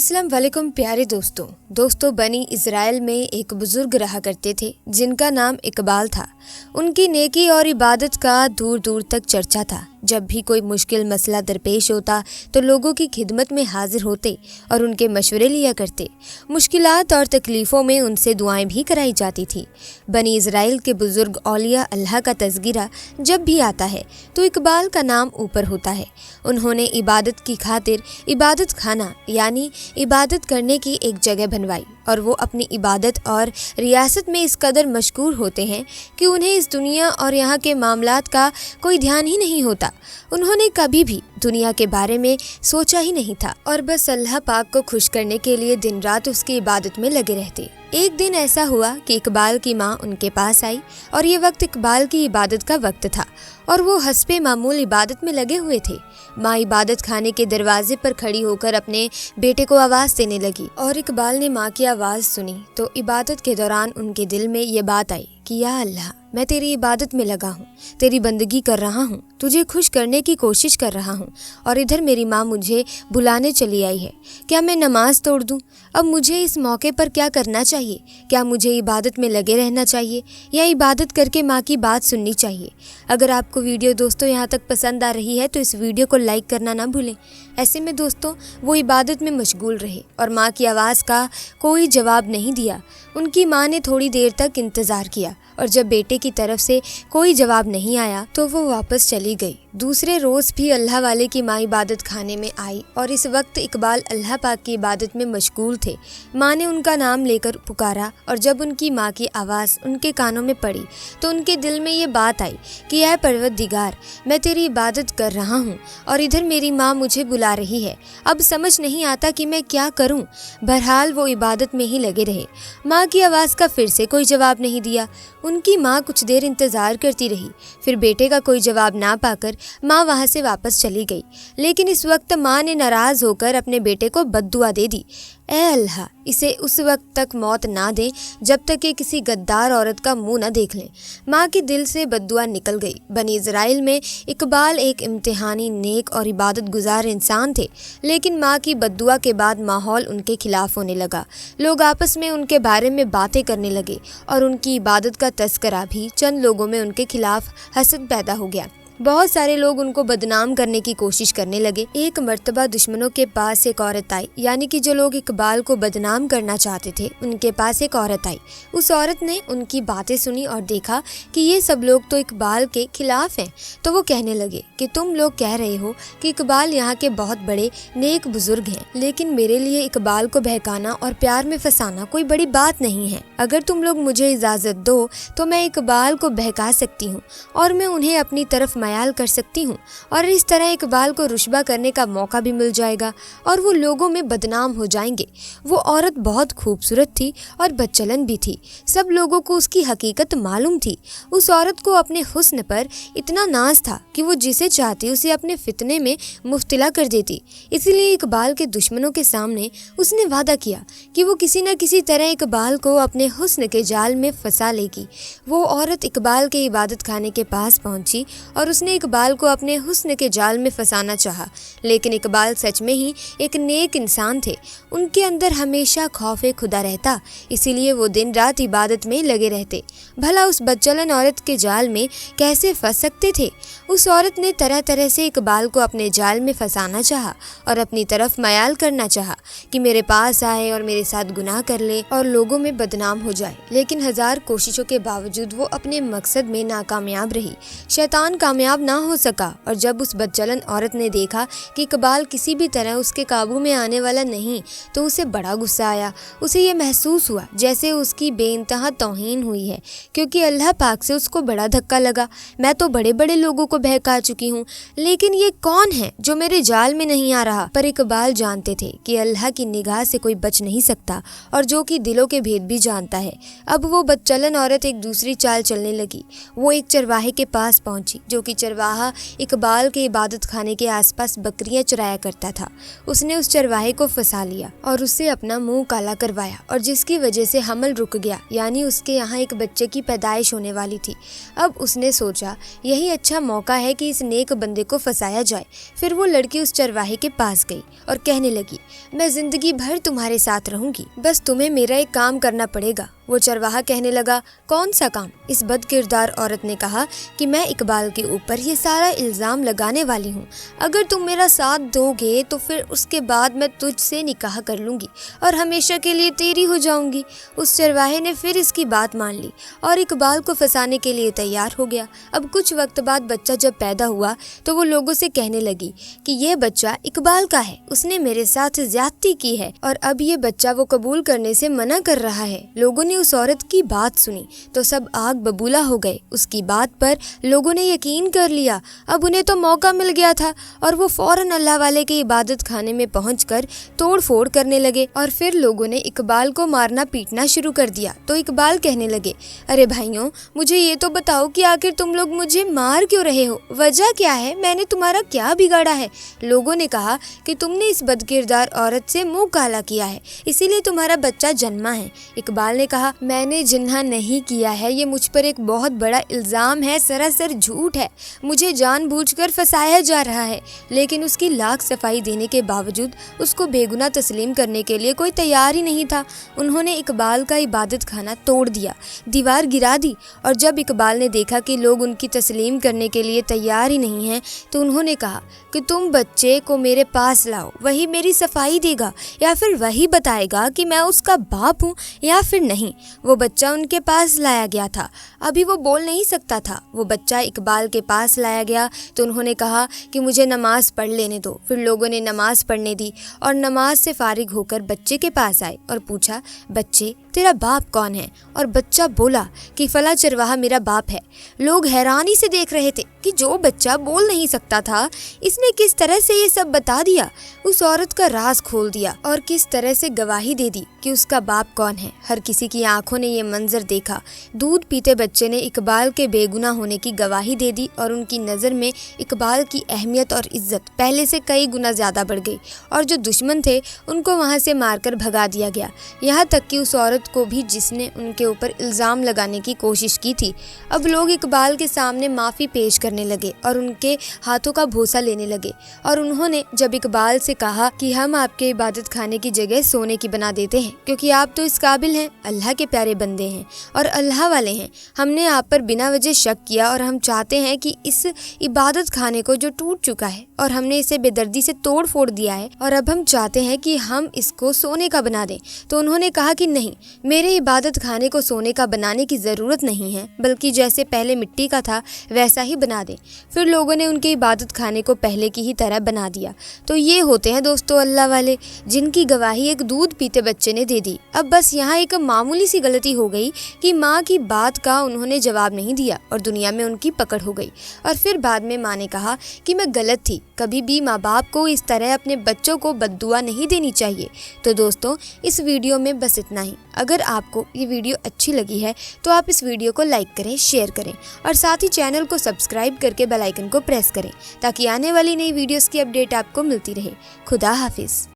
अस्सलाम वालेकुम प्यारे दोस्तों बनी इज़राइल में एक बुज़ुर्ग रहा करते थे जिनका नाम इकबाल था। उनकी नेकी और इबादत का दूर दूर तक चर्चा था। जब भी कोई मुश्किल मसला दरपेश होता तो लोगों की खिदमत में हाजिर होते और उनके मशवरे लिया करते। मुश्किलात और तकलीफ़ों में उनसे दुआएं भी कराई जाती थी। बनी इज़राइल के बुज़ुर्ग औलिया अल्लाह का तज़किरा जब भी आता है तो इकबाल का नाम ऊपर होता है। उन्होंने इबादत की खातिर इबादत खाना यानी इबादत करने की एक जगह बनवाई और वो अपनी इबादत और रियासत में इस कदर मशहूर होते हैं कि उन्हें इस दुनिया और यहाँ के मामलात का कोई ध्यान ही नहीं होता। उन्होंने कभी भी दुनिया के बारे में सोचा ही नहीं था और बस अल्लाह पाक को खुश करने के लिए दिन रात उसकी इबादत में लगे रहते। एक दिन ऐसा हुआ कि इकबाल की माँ उनके पास आई और ये वक्त इकबाल की इबादत का वक्त था और वो हस्बे मामूल इबादत में लगे हुए थे। माँ इबादत खाने के दरवाजे पर खड़ी होकर अपने बेटे को आवाज़ देने लगी और इकबाल ने माँ की आवाज़ सुनी तो इबादत के दौरान उनके दिल में ये बात आई कि या अल्लाह, मैं तेरी इबादत में लगा हूँ, तेरी बंदगी कर रहा हूँ, तुझे खुश करने की कोशिश कर रहा हूँ और इधर मेरी माँ मुझे बुलाने चली आई है। क्या मैं नमाज तोड़ दूँ? अब मुझे इस मौके पर क्या करना चाहिए? क्या मुझे इबादत में लगे रहना चाहिए या इबादत करके माँ की बात सुननी चाहिए? अगर आपको वीडियो दोस्तों यहाँ तक पसंद आ रही है तो इस वीडियो को लाइक करना ना भूलें। ऐसे में दोस्तों वो इबादत में मशगूल रहे और माँ की आवाज़ का कोई जवाब नहीं दिया। उनकी माँ ने थोड़ी देर तक इंतज़ार किया और जब बेटे की तरफ से कोई जवाब नहीं आया तो वो वापस चली गई। दूसरे रोज़ भी अल्लाह वाले की माँ इबादत खाने में आई और इस वक्त इकबाल अल्लाह पाक की इबादत में मशगूल थे। माँ ने उनका नाम लेकर पुकारा और जब उनकी माँ की आवाज़ उनके कानों में पड़ी तो उनके दिल में ये बात आई कि ऐ परवरदिगार, मैं तेरी इबादत कर रहा हूँ और इधर मेरी माँ मुझे बुला रही है। अब समझ नहीं आता कि मैं क्या करूँ। बहरहाल वो इबादत में ही लगे रहे। माँ की आवाज़ का फिर से कोई जवाब नहीं दिया। उनकी माँ कुछ देर इंतज़ार करती रही। फिर बेटे का कोई जवाब ना पाकर माँ वहाँ से वापस चली गई। लेकिन इस वक्त माँ ने नाराज़ होकर अपने बेटे को बद्दुआ दे दी, ऐ अल्लाह, इसे उस वक्त तक मौत ना दे जब तक कि किसी गद्दार औरत का मुंह न देख लें। माँ के दिल से बद्दुआ निकल गई। बनी इज़राइल में इकबाल एक इम्तिहानी नेक और इबादत गुजार इंसान थे, लेकिन माँ की बद्दुआ के बाद माहौल उनके खिलाफ होने लगा। लोग आपस में उनके बारे में बातें करने लगे और उनकी इबादत का तस्करा भी चंद लोगों में उनके खिलाफ हसद पैदा हो गया। बहुत सारे लोग उनको बदनाम करने की कोशिश करने लगे। एक मर्तबा दुश्मनों के पास एक औरत आई, यानी कि जो लोग इकबाल को बदनाम करना चाहते थे उनके पास एक औरत आई। उस औरत ने उनकी बातें सुनी और देखा कि ये सब लोग तो इकबाल के खिलाफ हैं। तो वो कहने लगे कि तुम लोग कह रहे हो कि इकबाल यहाँ के बहुत बड़े नेक बुजुर्ग हैं, लेकिन मेरे लिए इकबाल को बहकाना और प्यार में फंसाना कोई बड़ी बात नहीं है। अगर तुम लोग मुझे इजाज़त दो तो मैं इकबाल को बहका सकती हूँ और मैं उन्हें अपनी तरफ मायाल कर सकती हूँ और इस तरह इकबाल को रुश्बा करने का मौका भी मिल जाएगा और वो लोगों में बदनाम हो जाएंगे। वो औरत बहुत खूबसूरत थी और बदचलन भी थी। सब लोगों को उसकी हकीकत मालूम थी। उस औरत को अपने हुस्न पर इतना नाज था कि वो जिसे चाहती उसे अपने फितने में मुफ्तिला कर देती। इसीलिए इकबाल के दुश्मनों के सामने उसने वादा किया कि वो किसी न किसी तरह इकबाल को अपने हुस्न के जाल में फंसा लेगी। वो औरत इकबाल के इबादत खाने के पास पहुंची और उसने इकबाल को अपने हुस्न के जाल में फंसाना चाहा, लेकिन इकबाल सच में ही एक नेक इंसान थे। उनके अंदर हमेशा खौफे खुदा रहता, इसीलिए वो दिन रात इबादत में लगे रहते। भला उस बदचलन औरत के जाल में कैसे फंस सकते थे? उस औरत ने तरह तरह से इकबाल को अपने जाल में फंसाना चाहा और अपनी तरफ मयाल करना चाहा कि मेरे पास आए और मेरे साथ गुनाह कर ले और लोगों में बदनाम हो जाए। लेकिन हजार कोशिशों के बावजूद वो अपने मकसद में नाकामयाब रही। शैतान कामयाब ना हो सका और जब उस बदचलन औरत ने देखा कि इकबाल किसी भी तरह उसके काबू में आने वाला नहीं तो उसे बड़ा गुस्सा आया। उसे ये महसूस हुआ जैसे उसकी बेइंतहा तौहीन हुई है, क्योंकि अल्लाह पाक से उसको बड़ा धक्का लगा। मैं तो बड़े बड़े लोगों को बहका चुकी हूँ, लेकिन ये कौन है जो मेरे जाल में नहीं आ रहा? पर इकबाल जानते थे कि अल्लाह की निगाह से कोई बच नहीं सकता और जो कि दिलों के भेद भी जानता है। अब वो बदचलन औरत एक दूसरी चाल चलने लगी। वो एक चरवाहे के पास पहुंची जो कि चरवाहा इकबाल के इबादत खाने के आसपास बकरियां चराया करता था। उसने उस चरवाहे को फंसा लिया और उससे अपना मुंह काला करवाया, और जिसकी वजह से हमल रुक गया, यानी उसके यहाँ एक बच्चे की पैदाइश होने वाली थी। अब उसने सोचा यही अच्छा मौका है कि इस नेक बंदे को फंसाया जाए। फिर वो लड़की उस चरवाहे के पास गई और कहने लगी, मैं जिंदगी भर तुम्हारे साथ रहूंगी, बस तुम्हें मेरा एक काम करना पड़ेगा। वो चरवाहा कहने लगा, कौन सा काम? इस बदकिरदार औरत ने कहा कि मैं इकबाल के ऊपर ये सारा इल्ज़ाम लगाने वाली हूँ। अगर तुम मेरा साथ दोगे तो फिर उसके बाद मैं तुझसे निकाह कर लूँगी और हमेशा के लिए तेरी हो जाऊँगी। उस चरवाहे ने फिर इसकी बात मान ली और इकबाल को फंसाने के लिए तैयार हो गया। अब कुछ वक्त बाद बच्चा जब पैदा हुआ तो वो लोगों से कहने लगी कि ये बच्चा इकबाल का है, उसने मेरे साथ ज्यादती की है और अब ये बच्चा वो कबूल करने से मना कर रहा है। लोगों ने उस औरत की बात सुनी तो सब आग बबूला हो गए। उसकी बात पर लोगों ने यकीन कर लिया। अब उन्हें तो मौका मिल गया था और वो फौरन अल्लाह वाले के इबादत खाने में पहुंचकर तोड़ फोड़ करने लगे और फिर लोगों ने इकबाल को मारना पीटना शुरू कर दिया। तो इकबाल कहने लगे, अरे भाइयों, मुझे ये तो बताओ कि आखिर तुम लोग मुझे मार क्यों रहे हो? वजह क्या है? मैंने तुम्हारा क्या बिगाड़ा है? लोगों ने कहा कि तुमने इस बदकिरदार औरत से मुंह काला किया है, इसीलिए तुम्हारा बच्चा जन्मा है। इकबाल ने कहा, मैंने जिन्हा नहीं किया है, ये मुझ पर एक बहुत बड़ा इल्ज़ाम है, सरासर झूठ है। मुझे जानबूझकर फंसाया जा रहा है। लेकिन उसकी लाख सफाई देने के बावजूद उसको बेगुनाह तस्लीम करने के लिए कोई तैयार ही नहीं था। उन्होंने इकबाल का इबादत खाना तोड़ दिया, दीवार गिरा दी, और जब इकबाल ने देखा कि लोग उनकी तस्लीम करने के लिए तैयार ही नहीं हैं तो उन्होंने कहा कि तुम बच्चे को मेरे पास लाओ, वही मेरी सफाई देगा या फिर वही बताएगा कि मैं उसका बाप हूँ या फिर नहीं। वो बच्चा उनके पास लाया गया था। अभी वो बोल नहीं सकता था। वो बच्चा इकबाल के पास लाया गया तो उन्होंने कहा कि मुझे नमाज पढ़ लेने दो। फिर लोगों ने नमाज पढ़ने दी और नमाज से फारिग होकर बच्चे के पास आए और पूछा, बच्चे तेरा बाप कौन है? और बच्चा बोला कि फला चरवाहा मेरा बाप है। लोग हैरानी से देख रहे थे कि जो बच्चा बोल नहीं सकता था इसने किस तरह से ये सब बता दिया, उस औरत का राज खोल दिया और किस तरह से गवाही दे दी कि उसका बाप कौन है। हर किसी की आंखों ने ये मंजर देखा। दूध पीते बच्चे ने इकबाल के बेगुनाह होने की गवाही दे दी और उनकी नज़र में इकबाल की अहमियत और इज्जत पहले से कई गुना ज़्यादा बढ़ गई और जो दुश्मन थे उनको वहाँ से मारकर भगा दिया गया। यहाँ तक कि उस औरत को भी जिसने उनके ऊपर इल्ज़ाम लगाने की कोशिश की थी। अब लोग इकबाल के सामने माफ़ी पेश करने लगे और उनके हाथों का भूसा लेने लगे। और उन्होंने जब इकबाल से कहा कि हम आपके इबादत खाने की जगह सोने की बना देते हैं, क्योंकि आप तो इस काबिल हैं, अल्लाह के प्यारे बंदे हैं और अल्लाह वाले हैं। हमने आप पर बिना वजह शक किया और हम चाहते हैं कि इस इबादत खाने को जो टूट चुका है और हमने इसे बेदर्दी से तोड़ फोड़ दिया है और अब हम चाहते हैं कि हम इसको सोने का बना दें। तो उन्होंने कहा कि नहीं, मेरे इबादत खाने को सोने का बनाने की ज़रूरत नहीं है, बल्कि जैसे पहले मिट्टी का था वैसा ही बना दें। फिर लोगों ने उनके इबादत खाने को पहले की ही तरह बना दिया। तो ये होते हैं दोस्तों अल्लाह वाले, जिनकी गवाही एक दूध पीते बच्चे ने दे दी। अब बस यहाँ एक मामूली सी गलती हो गई कि माँ की बात का उन्होंने जवाब नहीं दिया और दुनिया में उनकी पकड़ हो गई। और फिर बाद में माँ ने कहा कि मैं गलत थी, कभी भी माँ बाप को इस तरह अपने बच्चों को बद्दुआ नहीं देनी चाहिए। तो दोस्तों इस वीडियो में बस इतना ही। अगर आपको ये वीडियो अच्छी लगी है तो आप इस वीडियो को लाइक करें, शेयर करें और साथ ही चैनल को सब्सक्राइब करके बेल आइकन को प्रेस करें ताकि आने वाली नई वीडियोस की अपडेट आपको मिलती रहे। खुदा हाफिज़।